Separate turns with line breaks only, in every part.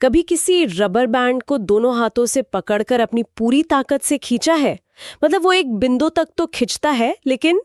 कभी किसी rubber band को दोनों हाथों से पकड़कर अपनी पूरी ताकत से खींचा है? मतलब वो एक बिंदु तक तो खिंचता है, लेकिन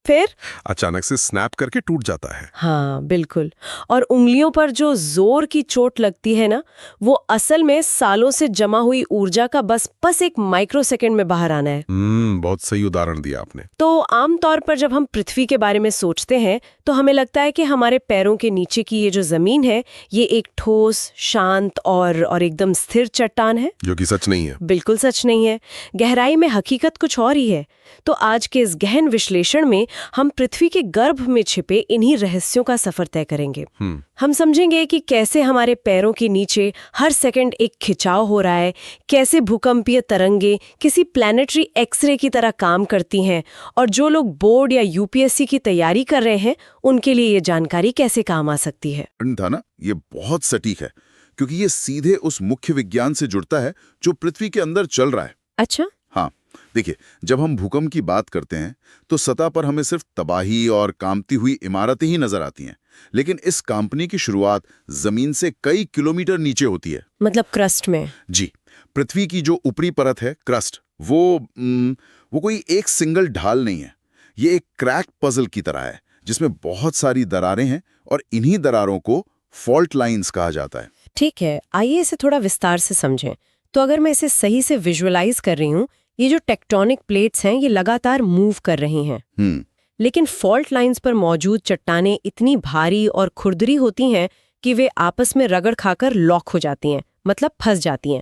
फिर
अचानक से स्नैप करके टूट जाता है।
हाँ बिल्कुल। और उंगलियों पर जो जोर की चोट लगती है ना, वो असल में सालों से जमा हुई ऊर्जा का बस एक माइक्रोसेकंड में बाहर आना है।
बहुत सही उदाहरण दिया आपने।
तो आमतौर पर जब हम पृथ्वी के बारे में सोचते हैं तो हमें लगता है कि हमारे पैरों के नीचे की ये जो जमीन है, ये एक ठोस, शांत और एकदम स्थिर चट्टान है,
जो कि सच नहीं है।
बिल्कुल सच नहीं है। गहराई में हकीकत कुछ और ही है। तो आज के इस गहन विश्लेषण में हम पृथ्वी के गर्भ में छिपे इन्हीं रहस्यों का सफर तय करेंगे। हम समझेंगे कि कैसे हमारे पैरों के नीचे हर सेकंड एक खिंचाव हो रहा है, कैसे भूकंपीय तरंगे किसी प्लैनेटरी एक्सरे की तरह काम करती हैं, और जो लोग बोर्ड या यूपीएससी की तैयारी कर रहे हैं उनके लिए ये जानकारी कैसे काम आ सकती है।
था ना, ये बहुत सटीक है क्योंकि ये सीधे उस मुख्य विज्ञान से जुड़ता है जो पृथ्वी के अंदर चल रहा है।
अच्छा।
हाँ, देखिए, जब हम भूकंप की बात करते हैं तो सतह पर हमें सिर्फ तबाही और कांपती हुई इमारतें ही नजर आती हैं, लेकिन इस कांपनी की शुरुआत जमीन से कई किलोमीटर नीचे होती है।
मतलब क्रस्ट में?
जी, पृथ्वी की जो ऊपरी परत है, क्रस्ट, वो कोई एक सिंगल ढाल नहीं है। ये एक क्रैक पजल की तरह है जिसमें बहुत सारी दरारें हैं और इन्हीं दरारों को फॉल्ट लाइंस कहा जाता है।
ठीक है, आइए इसे थोड़ा विस्तार से समझें। तो अगर मैं इसे सही से विजुअलाइज कर रही हूँ, ये जो टेक्टोनिक प्लेट्स हैं ये लगातार मूव कर रही हैं। लेकिन फॉल्ट लाइंस पर मौजूद चट्टानें इतनी भारी और खुरदरी होती हैं कि वे आपस में रगड़ खाकर लॉक हो जाती हैं, मतलब फंस जाती हैं।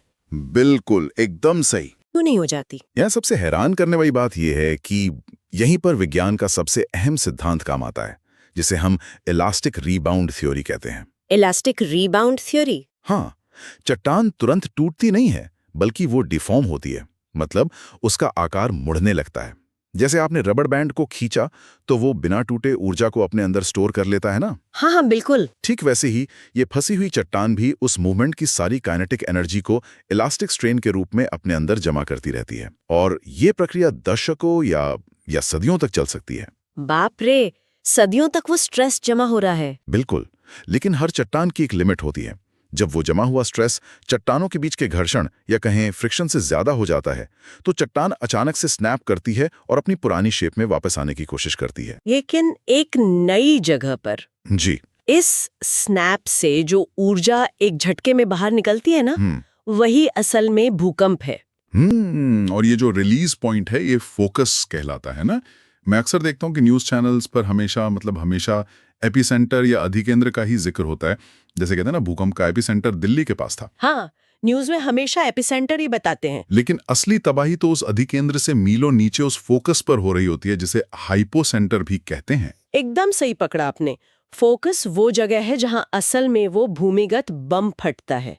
बिल्कुल, एकदम सही।
क्यों नहीं हो जाती?
यहाँ सबसे हैरान करने वाली बात यह है कि यहीं पर विज्ञान का सबसे अहम सिद्धांत काम आता है, जिसे हम इलास्टिक रीबाउंड थ्योरी कहते हैं।
Elastic rebound theory?
हाँ, चट्टान तुरंत टूटती नहीं है, बल्कि वो डिफॉर्म होती है। मतलब उसका आकार मुड़ने लगता है। जैसे आपने रबर बैंड को खींचा तो वो बिना टूटे ऊर्जा को अपने अंदर स्टोर कर लेता है ना।
हाँ, बिल्कुल।
ठीक वैसे ही ये फंसी हुई चट्टान भी उस मूवमेंट की सारी काइनेटिक एनर्जी को इलास्टिक स्ट्रेन के रूप में अपने अंदर जमा करती रहती है, और ये प्रक्रिया दशकों या सदियों तक चल सकती है।
बाप रे, सदियों तक वो स्ट्रेस जमा हो रहा है।
बिल्कुल, लेकिन हर चट्टान की एक लिमिट होती है। जब वो जमा हुआ स्ट्रेस चट्टानों के बीच के घर्षण या कहें फ्रिक्शन से ज्यादा हो जाता है, तो चट्टान अचानक से स्नैप करती है और अपनी पुरानी शेप में वापस आने की कोशिश करती है,
लेकिन एक नई जगह पर।
जी।
इस स्नैप से जो ऊर्जा एक झटके में बाहर निकलती है ना, वही असल में भूकंप है।
और ये जो रिलीज पॉइंट है, ये फोकस कहलाता है ना। मैं अक्सर देखता हूँ कि न्यूज चैनल्स पर हमेशा एपिसेंटर या अधिकेंद्र का ही जिक्र होता है। जैसे कहते हैं ना, भूकंप का एपिसेंटर दिल्ली के पास था।
हाँ, न्यूज में हमेशा एपिसेंटर ही बताते हैं,
लेकिन असली तबाही तो उस अधिकेंद्र से मीलों नीचे उस फोकस पर हो रही होती है, जिसे हाइपोसेंटर भी कहते हैं।
एकदम सही पकड़ा आपने। फोकस वो जगह है जहां असल में वो भूमिगत बम फटता है।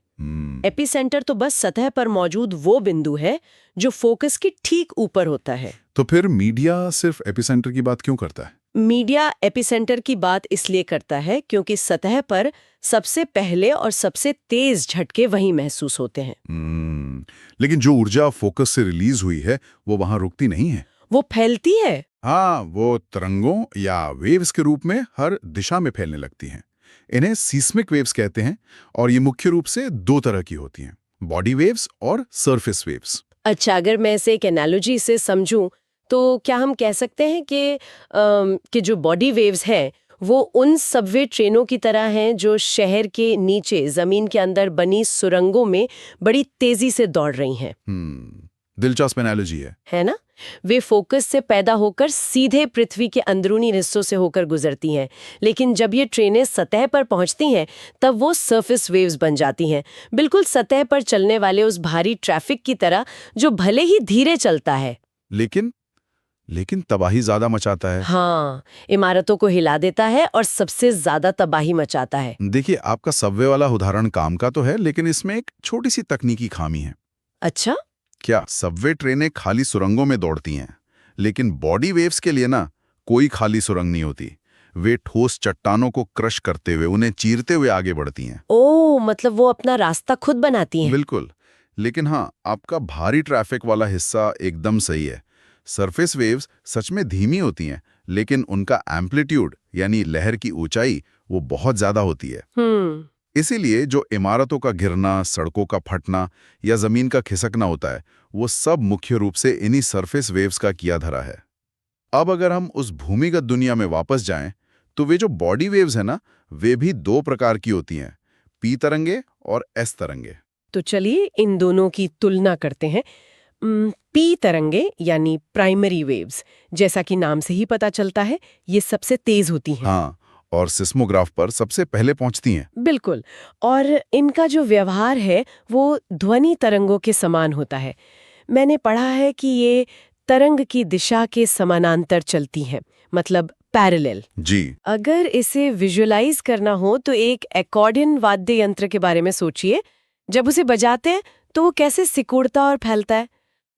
एपिसेंटर तो बस सतह पर मौजूद वो बिंदु है जो फोकस के ठीक ऊपर होता है।
तो फिर मीडिया सिर्फ एपिसेंटर की बात क्यों करता है?
मीडिया एपिसेंटर की बात इसलिए करता है क्योंकि सतह पर सबसे पहले और सबसे तेज झटके वहीं महसूस होते हैं।
लेकिन जो ऊर्जा फोकस से रिलीज हुई है वो वहां रुकती नहीं है,
वो फैलती है।
हाँ, वो तरंगों या वेव्स के रूप में हर दिशा में फैलने लगती हैं। इन्हें सीस्मिक वेव्स कहते हैं, और ये मुख्य रूप से दो तरह की होती हैं, बॉडी वेव्स और सरफेस वेव्स।
अच्छा, अगर मैं इसे एक एनालॉजी से समझूं तो क्या हम कह सकते हैं कि जो बॉडी वेव्स हैं वो उन सबवे ट्रेनों की तरह हैं जो शहर के नीचे जमीन के अंदर बनी सुरंगों में बड़ी तेजी से दौड़ रही हैं।
दिलचस्प एनालॉजी है
ना? वे फोकस से पैदा होकर सीधे पृथ्वी के अंदरूनी हिस्सों से होकर गुजरती हैं, लेकिन जब ये ट्रेनें सतह पर पहुंचती हैं तब वो सरफेस वेव्स बन जाती हैं, बिल्कुल सतह पर चलने वाले उस भारी ट्रैफिक की तरह जो भले ही धीरे चलता है
लेकिन तबाही ज्यादा मचाता है।
हाँ, इमारतों को हिला देता है और सबसे ज्यादा तबाही मचाता है।
देखिए, आपका सबवे वाला उदाहरण काम का तो है, लेकिन इसमें एक छोटी सी तकनीकी खामी है।
अच्छा?
क्या सबवे ट्रेनें खाली सुरंगों में दौड़ती हैं, लेकिन बॉडी वेव्स के लिए ना कोई खाली सुरंग नहीं होती। वे ठोस चट्टानों को क्रश करते हुए, उन्हें चीरते हुए आगे बढ़ती हैं।
ओह, मतलब वो अपना रास्ता खुद बनाती हैं।
बिल्कुल, लेकिन हाँ, आपका भारी ट्रैफिक वाला हिस्सा एकदम सही है। सरफेस वेव्स सच में धीमी होती हैं, लेकिन उनका एम्पलीट्यूड यानी लहर की ऊंचाई वो बहुत ज्यादा होती है। इसीलिए जो इमारतों का गिरना, सड़कों का फटना या जमीन का खिसकना होता है, वो सब मुख्य रूप से इन्हीं सरफेस वेव्स का किया धरा है। अब अगर हम उस भूमिगत दुनिया में वापस जाएं, तो वे जो बॉडी वेव्स है ना, वे भी दो प्रकार की होती हैं, पी तरंगे और एस तरंगे।
तो चलिए इन दोनों की तुलना करते हैं। पी तरंगे यानी प्राइमरी वेव्स, जैसा कि नाम से ही पता चलता है, ये सबसे तेज होती हैं।
हाँ, और सिस्मोग्राफ पर सबसे पहले पहुंचती हैं।
बिल्कुल। और इनका जो व्यवहार है वो ध्वनि तरंगों के समान होता है। मैंने पढ़ा है कि ये तरंग की दिशा के समानांतर चलती हैं, मतलब पैरेलल।
जी।
अगर इसे विजुअलाइज करना हो तो एक एकॉर्डियन वाद्य यंत्र के बारे में सोचिए। जब उसे बजाते हैं तो वो कैसे सिकुड़ता और फैलता है।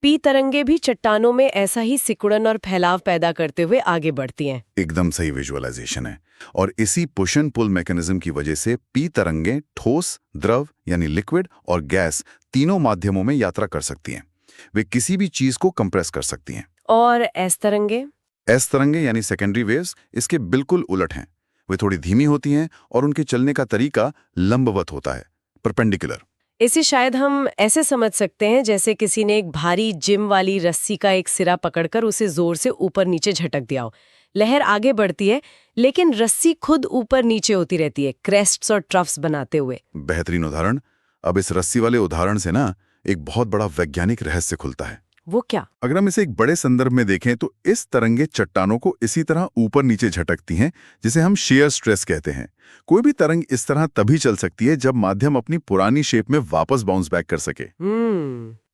पी तरंगे भी चट्टानों में ऐसा ही सिकुड़न और फैलाव पैदा करते हुए आगे बढ़ती हैं।
एकदम सही विजुअलाइजेशन है। और इसी पुश एंड पुल मैकेनिज्म की वजह से पी तरंगे ठोस, द्रव यानी लिक्विड और गैस तीनों माध्यमों में यात्रा कर सकती हैं। वे किसी भी चीज को कंप्रेस कर सकती हैं।
और एस तरंगे?
एस तरंगे यानी सेकेंडरी वेव्स इसके बिल्कुल उलट हैं। वे थोड़ी धीमी होती हैं और उनके चलने का तरीका लंबवत होता है, परपेंडिकुलर।
इसे शायद हम ऐसे समझ सकते हैं जैसे किसी ने एक भारी जिम वाली रस्सी का एक सिरा पकड़कर उसे जोर से ऊपर नीचे झटक दिया हो। लहर आगे बढ़ती है लेकिन रस्सी खुद ऊपर नीचे होती रहती है, क्रेस्ट्स और ट्रफ्स बनाते हुए।
बेहतरीन उदाहरण। अब इस रस्सी वाले उदाहरण से ना एक बहुत बड़ा वैज्ञानिक रहस्य खुलता है।
वो क्या?
अगर हम इसे एक बड़े संदर्भ में देखें तो इस तरंगे चट्टानों को इसी तरह ऊपर नीचे झटकती हैं, जिसे हम शेयर स्ट्रेस कहते हैं। कोई भी तरंग इस तरह तभी चल सकती है जब माध्यम अपनी पुरानी शेप में वापस बाउंस बैक कर सके।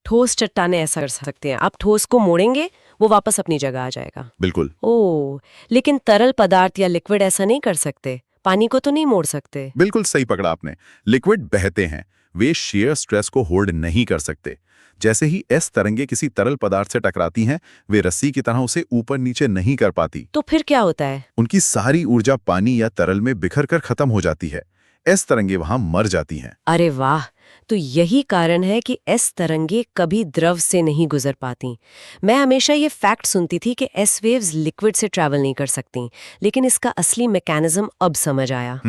ठोस चट्टाने ऐसा कर सकते हैं। आप ठोस को मोड़ेंगे, वो वापस अपनी जगह आ जाएगा।
बिल्कुल।
ओह, लेकिन तरल पदार्थ या लिक्विड ऐसा नहीं कर सकते। पानी को तो नहीं मोड़ सकते।
बिल्कुल सही पकड़ा आपने। लिक्विड बहते हैं, वे शेयर स्ट्रेस को होल्ड नहीं कर सकते। जैसे ही एस तरंगे किसी तरल पदार्थ से टकराती हैं, वे रस्सी की तरह उसे ऊपर नीचे नहीं कर पाती।
तो फिर क्या होता है?
उनकी सारी ऊर्जा पानी या तरल में बिखर कर खत्म हो जाती है। एस तरंगे वहां मर जाती हैं।
अरे वाह, तो यही कारण है कि एस तरंगे कभी द्रव से नहीं गुजर पाती। मैं हमेशा ये फैक्ट सुनती थी कि एस वेव्स लिक्विड से ट्रैवल नहीं कर सकती, लेकिन इसका असली मैकेनिज्म अब समझ आया।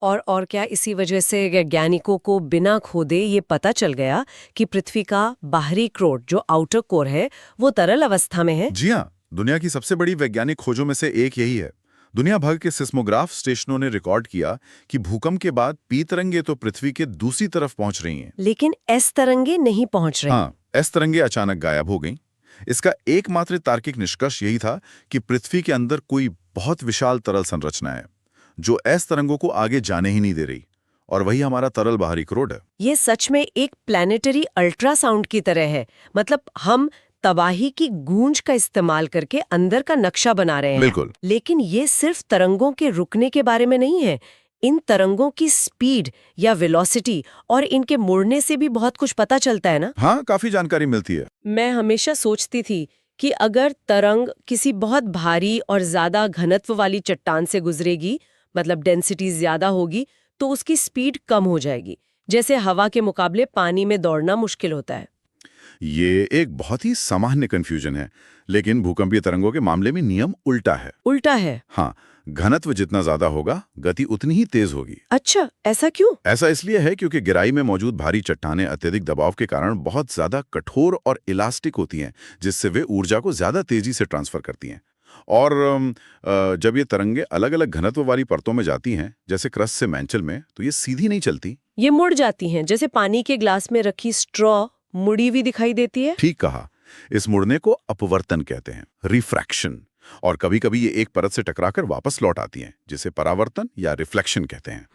और क्या इसी वजह से वैज्ञानिकों को बिना खोदे ये पता चल गया कि पृथ्वी का बाहरी क्रोट जो आउटर कोर है वो तरल अवस्था में है?
जी हाँ, दुनिया की सबसे बड़ी वैज्ञानिक खोजों में से एक यही है। दुनिया भर के सिस्मोग्राफ स्टेशनों ने रिकॉर्ड किया कि भूकंप के बाद पी तरंगे तो पृथ्वी के दूसरी तरफ पहुंच रही हैं,
लेकिन एस तरंगे नहीं पहुंच रही।
हाँ, एस तरंगे अचानक गायब हो गईं। इसका एकमात्र तार्किक निष्कर्ष यही था कि पृथ्वी के अंदर कोई बहुत विशाल तरल संरचना है जो एस तरंगों को आगे जाने ही नहीं दे रही, और वही हमारा तरल बाहरी क्रोट है।
ये सच में एक प्लैनेटरी अल्ट्रासाउंड की तरह है। मतलब हम तबाही की गूंज का इस्तेमाल करके अंदर का नक्शा बना रहे हैं।
बिल्कुल।
लेकिन ये सिर्फ तरंगों के रुकने के बारे में नहीं है। इन तरंगों की स्पीड या वेलोसिटी और इनके मुड़ने से भी बहुत कुछ पता चलता है ना?
हाँ, काफी जानकारी मिलती है।
मैं हमेशा सोचती थी कि अगर तरंग किसी बहुत भारी और ज्यादा घनत्व वाली चट्टान से गुजरेगी, मतलब डेंसिटी ज्यादा होगी, तो उसकी स्पीड कम हो जाएगी। जैसे हवा के मुकाबले पानी में दौड़ना मुश्किल होता है।
ये एक बहुत ही सामान्य कंफ्यूजन है, लेकिन भूकंपीय तरंगों के मामले में नियम उल्टा है।
उल्टा है?
हाँ, घनत्व जितना ज्यादा होगा, गति उतनी ही तेज होगी।
अच्छा, ऐसा क्यों?
ऐसा इसलिए है क्योंकि गिराई में मौजूद भारी चट्टानें अत्यधिक दबाव के कारण बहुत ज्यादा कठोर और इलास्टिक होती हैं, जिससे वे ऊर्जा को ज्यादा तेजी से ट्रांसफर करती हैं। और जब ये तरंगे अलग अलग घनत्व वाली परतों में जाती हैं, जैसे क्रस्ट से मैंचल में, तो ये सीधी नहीं चलती,
ये मुड़ जाती हैं, जैसे पानी के ग्लास में रखी स्ट्रॉ मुड़ी हुई दिखाई देती है।
ठीक कहा। इस मुड़ने को अपवर्तन कहते हैं, रिफ्रैक्शन। और कभी कभी ये एक परत से टकराकर वापस लौट आती हैं, जिसे परावर्तन या रिफ्लेक्शन कहते हैं।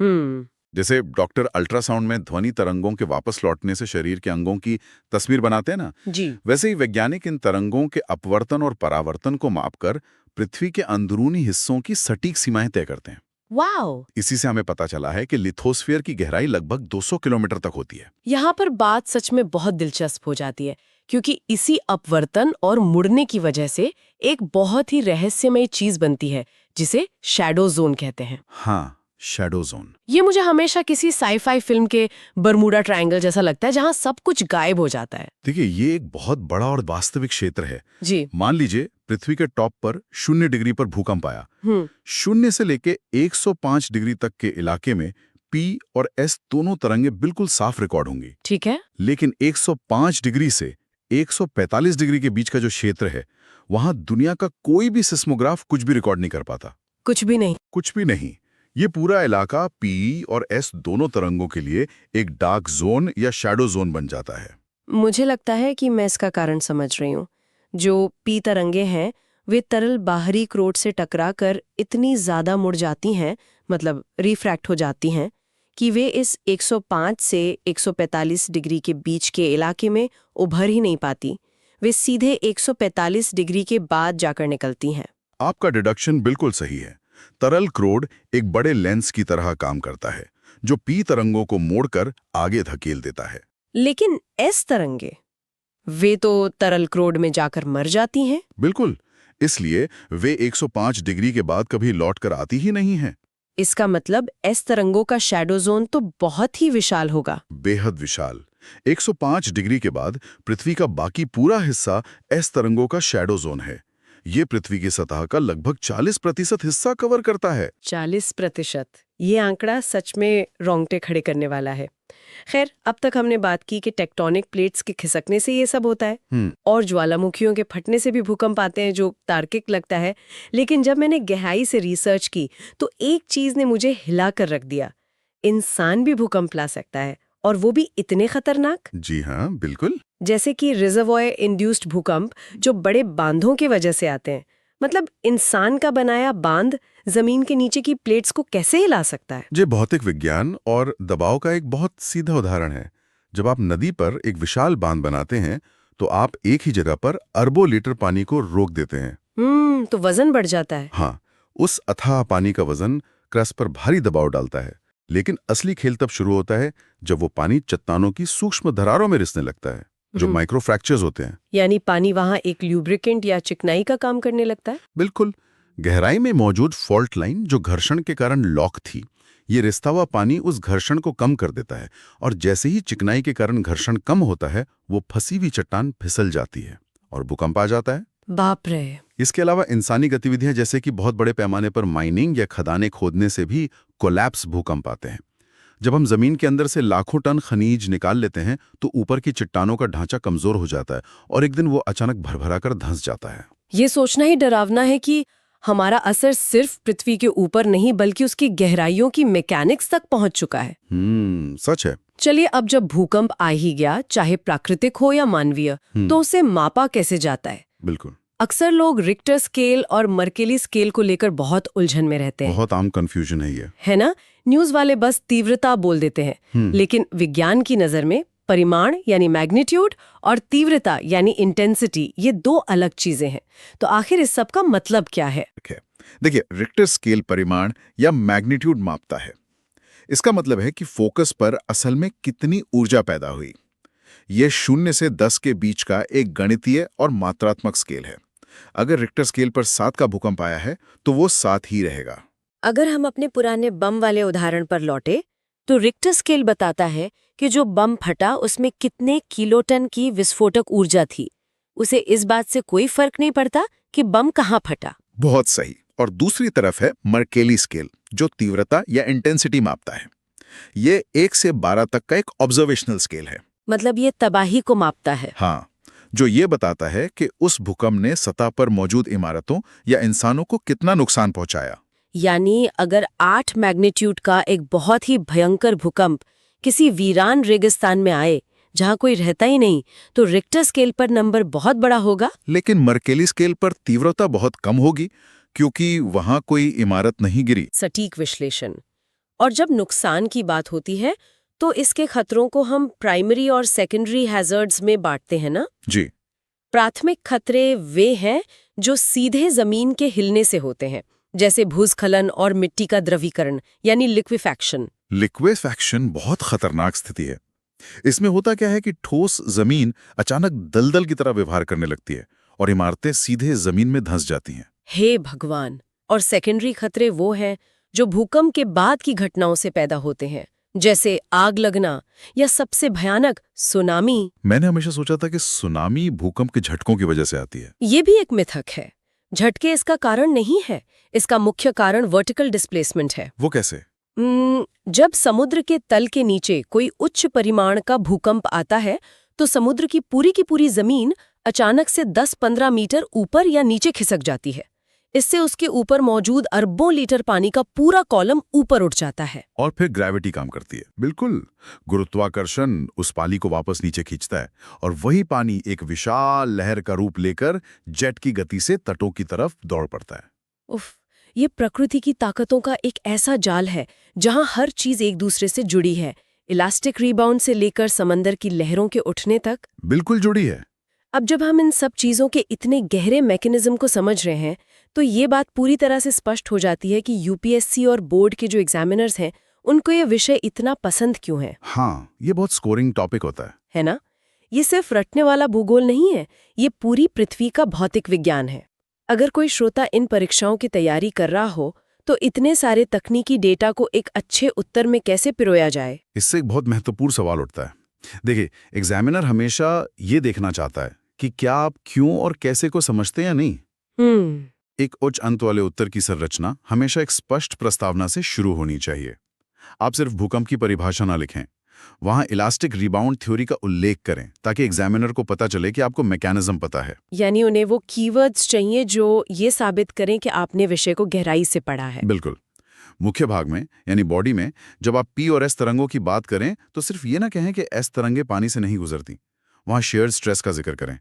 जैसे डॉक्टर अल्ट्रासाउंड में ध्वनि तरंगों के वापस लौटने से शरीर के अंगों की तस्वीर बनाते हैं ना
जी,
वैसे ही वैज्ञानिक इन तरंगों के अपवर्तन और परावर्तन को मापकर पृथ्वी के अंदरूनी हिस्सों की सटीक सीमाएं तय करते हैं।
वाओ!
इसी से हमें पता चला है कि लिथोस्फीयर की गहराई लगभग 200 किलोमीटर तक होती है।
यहाँ पर बात सच में बहुत दिलचस्प हो जाती है, क्योंकि इसी अपवर्तन और मुड़ने की वजह से एक बहुत ही रहस्यमय चीज बनती है, जिसे शैडो जोन कहते हैं।
हाँ, शैडो जोन।
ये मुझे हमेशा किसी साई-फाई फिल्म के बरमूडा ट्रायंगल जैसा लगता है, जहाँ सब कुछ गायब हो जाता है।
देखिए, ये एक बहुत बड़ा और वास्तविक क्षेत्र है।
जी।
मान लीजिए पृथ्वी के टॉप पर 0 डिग्री पर भूकंप आया। 0 से लेके 105 डिग्री तक के इलाके में P और S दोनों तरंगें बिल्कुल साफ रिकॉर्ड होंगी।
ठीक है।
लेकिन 105 डिग्री से 145 डिग्री के बीच का जो क्षेत्र है, वहां दुनिया का कोई भी सिस्मोग्राफ कुछ भी रिकॉर्ड नहीं कर पाता।
कुछ भी नहीं।
कुछ भी नहीं। ये पूरा इलाका P और S दोनों तरंगों के लिए एक डार्क जोन या शैडो जोन बन जाता है।
मुझे लगता है कि मैं इसका कारण समझ रही हूँ। जो P तरंगे हैं वे तरल बाहरी क्रोट से टकराकर इतनी ज्यादा मुड़ जाती हैं, मतलब रिफ्रैक्ट हो जाती हैं, कि वे इस 105 से 145 डिग्री के बीच के इलाके में उभर ही नहीं पाती। वे सीधे 145 डिग्री के बाद जाकर निकलती हैं।
आपका डिडक्शन बिल्कुल सही है। तरल क्रोड एक बड़े लेंस की तरह काम करता है, जो P तरंगों को मोड़कर आगे धकेल देता है।
लेकिन S तरंगे, वे तो तरल क्रोड में जाकर मर जाती हैं।
बिल्कुल, इसलिए वे 105 डिग्री के बाद कभी लौटकर आती ही नहीं हैं।
इसका मतलब S तरंगों का शैडो जोन तो बहुत ही विशाल होगा।
बेहद विशाल। 105 डिग्री के बाद पृथ्वी का बाकी पूरा हिस्सा S तरंगों का शैडो जोन है। ये पृथ्वी की सतह का लगभग 40% हिस्सा कवर करता है।
40%। ये आंकड़ा सच में रोंगटे खड़े करने वाला है। खैर, अब तक हमने बात की कि टेक्टोनिक प्लेट्स के खिसकने से ये सब होता है और ज्वालामुखियों के फटने से भी भूकंप आते हैं, जो तार्किक लगता है। लेकिन जब मैंने गहराई से रिसर्च की तो एक चीज ने मुझे हिला कर रख दिया। इंसान भी भूकंप ला सकता है, और वो भी इतने खतरनाक।
जी हाँ, बिल्कुल।
जैसे कि रिजर्वॉयर इंड्यूस्ड भूकंप, जो बड़े बांधों की वजह से आते हैं। मतलब इंसान का बनाया बांध जमीन के नीचे की प्लेट्स को कैसे हिला सकता है?
ये भौतिक विज्ञान और दबाव का एक बहुत सीधा उदाहरण है। जब आप नदी पर एक विशाल बांध बनाते हैं तो आप एक ही जगह पर अरबों लीटर पानी को रोक देते हैं।
तो वजन बढ़ जाता है।
हाँ, उस अथाह पानी का वजन क्रस्ट पर भारी दबाव डालता है। लेकिन असली खेल तब शुरू होता है जब वो पानी चट्टानों की सूक्ष्म दरारों में रिसने लगता है, जो माइक्रो फ्रैक्चर्स होते हैं।
यानी पानी वहां एक ल्यूब्रिकेंट या चिकनाई का काम करने लगता है।
बिल्कुल। गहराई में मौजूद फॉल्ट लाइन, जो घर्षण के कारण लॉक थी, ये रिसता हुआ पानी उस घर्षण को कम कर देता है, और जैसे ही चिकनाई के कारण घर्षण कम होता है, वो फंसी हुई चट्टान फिसल जाती है और भूकंप आ जाता है।
बाप रे।
इसके अलावा इंसानी गतिविधियां जैसे कि बहुत बड़े पैमाने पर माइनिंग या खदानें खोदने से भी कोलैप्स भूकंप आते हैं। जब हम जमीन के अंदर से लाखों टन खनिज निकाल लेते हैं तो ऊपर की चट्टानों का ढांचा कमजोर हो जाता है और एक दिन वो अचानक भरभरा कर धंस जाता है।
ये सोचना ही डरावना है कि हमारा असर सिर्फ पृथ्वी के ऊपर नहीं बल्कि उसकी गहराइयों की मैकेनिक्स तक पहुंच चुका है।
सच है।
चलिए, अब जब भूकंप आ ही गया, चाहे प्राकृतिक हो या मानवीय, तो उसे मापा कैसे जाता है?
बिल्कुल।
अक्सर लोग रिक्टर स्केल और मर्केली स्केल को लेकर बहुत उलझन में रहते हैं।
बहुत आम कंफ्यूजन है ये,
है ना? न्यूज वाले बस तीव्रता बोल देते हैं, लेकिन विज्ञान की नजर में परिमाण यानी मैग्नीट्यूड और तीव्रता यानी इंटेंसिटी, ये दो अलग चीजें हैं। तो आखिर इस सब का मतलब क्या है?
देखिए, रिक्टर स्केल परिमाण या मैग्नीट्यूड मापता है। इसका मतलब है कि फोकस पर असल में कितनी ऊर्जा पैदा हुई। यह 0 से 10 के बीच का एक गणितीय और मात्रात्मक स्केल है। अगर रिक्टर स्केल पर 7 का भूकंप आया है तो वो 7 ही रहेगा।
अगर हम अपने पुराने बम वाले उदाहरण पर लौटे तो रिक्टर स्केल बताता है कि जो बम फटा उसमें कितने किलोटन की विस्फोटक ऊर्जा थी। उसे इस बात से कोई फर्क नहीं पड़ता कि बम कहाँ फटा।
बहुत सही। और दूसरी तरफ है मर्केली स्केल, जो तीव्रता या इंटेंसिटी मापता है। ये 1 से 12 तक का एक ऑब्जर्वेशनल स्केल है।
मतलब ये तबाही को मापता है।
हाँ, जो ये बताता है कि उस भूकंप ने सतह पर मौजूद इमारतों या इंसानों को कितना नुकसान पहुंचाया।
यानी अगर 8 मैग्नीट्यूड का एक बहुत ही भयंकर भूकंप किसी वीरान रेगिस्तान में आए जहां कोई रहता ही नहीं, तो रिक्टर स्केल पर नंबर बहुत बड़ा होगा।
लेकिन मर्केली स्केल पर तीव्रता बहुत कम होगी, क्योंकि वहां कोई इमारत नहीं गिरी।
सटीक विश्लेषण। और जब नुकसान की बात होती है तो इसके खतरों को हम प्राइमरी और सेकेंडरी हैजर्ड्स में बांटते हैं ना?
जी।
प्राथमिक खतरे वे हैं जो सीधे जमीन के हिलने से होते हैं, जैसे भूस्खलन और मिट्टी का द्रवीकरण यानी लिक्विफैक्शन।
लिक्विफैक्शन बहुत खतरनाक स्थिति है। इसमें होता क्या है कि ठोस जमीन अचानक दलदल की तरह व्यवहार करने लगती है और इमारतें सीधे जमीन में धंस जाती हैं।
हे भगवान। और सेकेंडरी खतरे वो हैं जो भूकंप के बाद की घटनाओं से पैदा होते हैं, जैसे आग लगना या सबसे भयानक सुनामी।
मैंने हमेशा सोचा था कि सुनामी भूकंप के झटकों की वजह से आती है।
ये भी एक मिथक है। झटके इसका कारण नहीं है। इसका मुख्य कारण वर्टिकल डिस्प्लेसमेंट है।
वो कैसे?
जब समुद्र के तल के नीचे कोई उच्च परिमाण का भूकंप आता है तो समुद्र की पूरी जमीन अचानक से 10-15 मीटर ऊपर या नीचे खिसक जाती है। इससे उसके ऊपर मौजूद अरबों लीटर पानी का पूरा कॉलम ऊपर उठ जाता है।
और फिर ग्रेविटी काम करती है। बिल्कुल, गुरुत्वाकर्षण उस पानी को वापस नीचे खींचता है और वही पानी एक विशाल लहर का रूप लेकर जेट की गति से तटों की तरफ दौड़ पड़ता है।
उफ, ये प्रकृति की ताकतों का एक ऐसा जाल है जहां हर चीज एक दूसरे से जुड़ी है, इलास्टिक रिबाउंड से लेकर समंदर की लहरों के उठने तक।
बिल्कुल जुड़ी है।
अब जब हम इन सब चीजों के इतने गहरे मैकेनिज्म को समझ रहे हैं तो ये बात पूरी तरह से स्पष्ट हो जाती है कि यूपीएससी और बोर्ड के जो एग्जामिनर्स हैं उनको ये विषय इतना पसंद क्यों है।
हाँ, ये बहुत स्कोरिंग टॉपिक होता
है ना? ये सिर्फ रटने वाला भूगोल नहीं है, ये पूरी पृथ्वी का भौतिक विज्ञान है। अगर कोई श्रोता इन परीक्षाओं की तैयारी कर रहा हो तो इतने सारे तकनीकी डेटा को एक अच्छे उत्तर में कैसे पिरोया जाए?
इससे एक बहुत महत्वपूर्ण सवाल उठता है। देखिए, एग्जामिनर हमेशा ये देखना चाहता है कि क्या आप क्यों और कैसे को समझते हैं या नहीं। एक उच्च अंत वाले उत्तर की संरचना हमेशा एक स्पष्ट प्रस्तावना से शुरू होनी चाहिए। आप सिर्फ भूकंप की परिभाषा ना लिखें, वहां इलास्टिक रिबाउंड थ्योरी का उल्लेख करें ताकि एग्जामिनर को पता चले कि आपको मैकेनिज्म पता है।
यानी उन्हें वो कीवर्ड्स चाहिए जो ये साबित करें कि आपने विषय को गहराई से पढ़ा है।
बिल्कुल। मुख्य भाग में यानी बॉडी में जब आप पी और एस तरंगों की बात करें तो सिर्फ ये ना कहें कि एस तरंगे पानी से नहीं गुजरती, वहां शेयर्ड स्ट्रेस का जिक्र करें।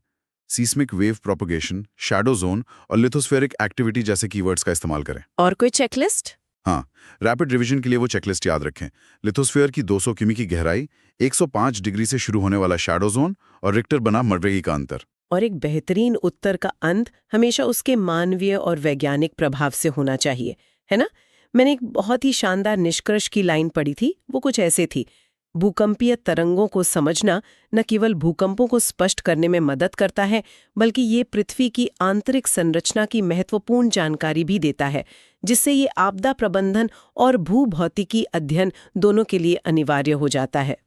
Seismic wave propagation, shadow zone और लिथोस्फेरिक एक्टिविटी जैसे कीवर्ड्स का इस्तेमाल करें।
और कोई चेकलिस्ट?
हाँ, रैपिड रिवीजन के लिए वो चेकलिस्ट याद रखें। लिथोस्फेयर की 200 किमी की गहराई, 105 डिग्री से शुरू होने वाला शैडो जोन और रिक्टर बना मर्रेगी का अंतर।
और एक बेहतरीन उत्तर का अंत हमेशा उसके मानवीय और वैज्ञानिक प्रभाव से होना चाहिए, है ना? मैंने एक बहुत ही शानदार निष्कर्ष की लाइन पढ़ी थी, वो कुछ ऐसे थी: भूकंपीय तरंगों को समझना न केवल भूकंपों को स्पष्ट करने में मदद करता है, बल्कि ये पृथ्वी की आंतरिक संरचना की महत्वपूर्ण जानकारी भी देता है, जिससे ये आपदा प्रबंधन और भूभौतिकी अध्ययन दोनों के लिए अनिवार्य हो जाता है।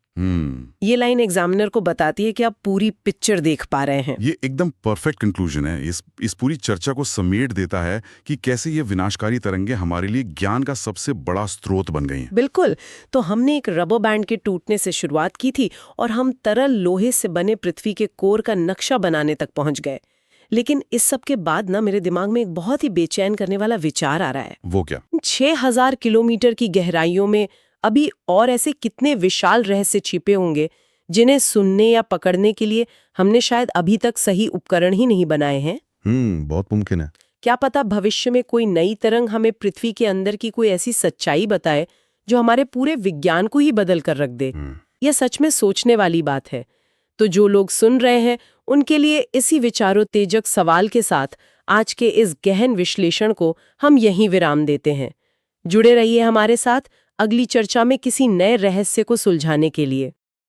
ये लाइन एग्जामिनर को बताती है कि आप पूरी पिक्चर देख पा रहे हैं।
ये एकदम परफेक्ट कंक्लूजन है। इस पूरी चर्चा को समेट देता है कि कैसे ये विनाशकारी तरंगे हमारे लिए ज्ञान का सबसे बड़ा स्रोत बन गई हैं।
बिल्कुल। तो हमने एक रबर बैंड के टूटने से शुरुआत की थी और हम तरल लोहे से बने पृथ्वी के कोर का नक्शा बनाने तक पहुंच गए। लेकिन इस सब के बाद ना मेरे दिमाग में एक बहुत ही बेचैन करने वाला विचार आ रहा है।
वो क्या?
6000 किलोमीटर की गहराइयों में अभी और ऐसे कितने विशाल रहस्य छिपे होंगे जिन्हें सुनने या पकड़ने के लिए हमने शायद अभी तक सही उपकरण ही नहीं बनाए हैं।
बहुत मुमकिन है।
क्या पता भविष्य में कोई नई तरंग हमें पृथ्वी के अंदर की कोई ऐसी सच्चाई बताए जो हमारे पूरे विज्ञान को ही बदल कर रख दे। यह सच में सोचने वाली बात है। तो जो लोग सुन रहे हैं उनके लिए इसी विचारोत्तेजक सवाल के साथ आज के इस गहन विश्लेषण को हम यहीं विराम देते हैं। जुड़े रहिए हमारे साथ अगली चर्चा में किसी नए रहस्य को सुलझाने के लिए।